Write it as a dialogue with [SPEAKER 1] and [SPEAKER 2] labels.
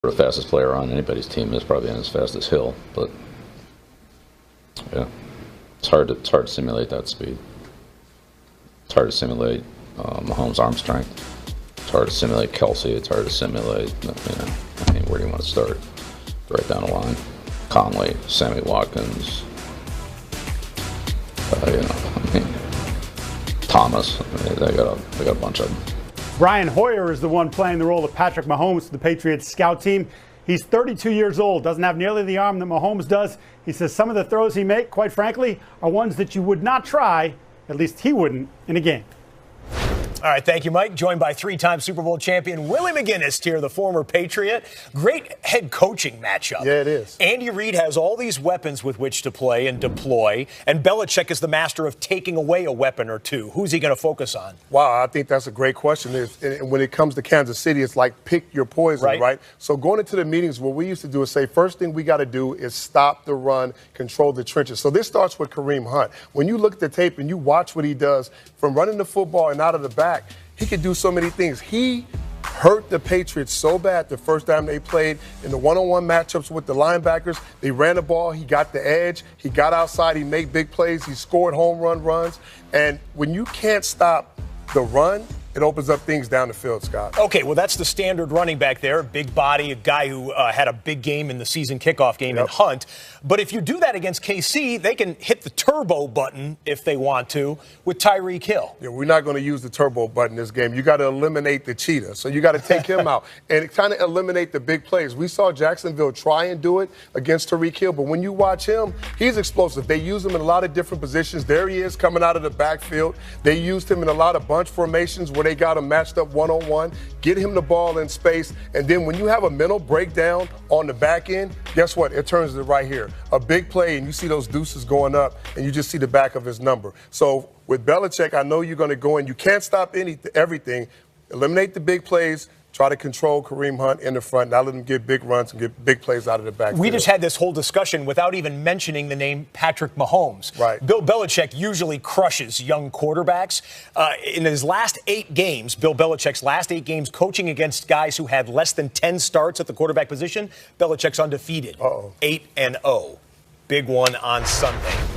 [SPEAKER 1] The fastest player on anybody's team is probably as fast as Hill, but yeah, it's hard to simulate that speed. It's hard to simulate Mahomes' arm strength. It's hard to simulate Kelsey. It's hard to simulate. I mean, where do you want to start? Right down the line. Conley, Sammy Watkins. Thomas. They got a bunch of them.
[SPEAKER 2] Brian Hoyer is the one playing the role of Patrick Mahomes for the Patriots scout team. He's 32 years old, doesn't have nearly the arm that Mahomes does. He says some of the throws he makes, quite frankly, are ones that you would not try, at least he wouldn't, in a game.
[SPEAKER 3] All right, thank you, Mike. Joined by three-time Super Bowl champion Willie McGinnis here, the former Patriot. Great head coaching matchup.
[SPEAKER 4] Yeah, it is.
[SPEAKER 3] Andy Reid has all these weapons with which to play and deploy, and Belichick is the master of taking away a weapon or two. Who's he going to focus on?
[SPEAKER 4] Wow, I think that's a great question. When it comes to Kansas City, it's like pick your poison, right? So going into the meetings, what we used to do is say, first thing we got to do is stop the run, control the trenches. So this starts with Kareem Hunt. When you look at the tape and you watch what he does from running the football and out of the back, he could do so many things. He hurt the Patriots so bad the first time they played in the one-on-one matchups with the linebackers. They ran the ball. He got the edge. He got outside. He made big plays. He scored home run runs. And when you can't stop the run, it opens up things down the field, Scott.
[SPEAKER 3] Okay, well, that's the standard running back there. Big body, a guy who had a big game in the season kickoff game in Hunt. But if you do that against KC, they can hit the turbo button if they want to with Tyreek Hill.
[SPEAKER 4] Yeah, we're not going to use the turbo button this game. You got to eliminate the cheetah. So you got to take him out and kind of eliminate the big plays. We saw Jacksonville try and do it against Tyreek Hill, but when you watch him, he's explosive. They use him in a lot of different positions. There he is coming out of the backfield. They used him in a lot of bunch formations where they got him matched up one-on-one, get him the ball in space, and then when you have a mental breakdown on the back end, guess what? It turns to right here. A big play, and you see those deuces going up, and you just see the back of his number. So with Belichick, I know you're going to go in. You can't stop everything. Eliminate the big plays. Try to control Kareem Hunt in the front, not let him get big runs and get big plays out of the backfield.
[SPEAKER 3] We just had this whole discussion without even mentioning the name Patrick Mahomes.
[SPEAKER 4] Right.
[SPEAKER 3] Bill Belichick usually crushes young quarterbacks. In his last 8 games, Bill Belichick's last 8 games coaching against guys who had less than 10 starts at the quarterback position, Belichick's undefeated. 8-0. Big one on Sunday.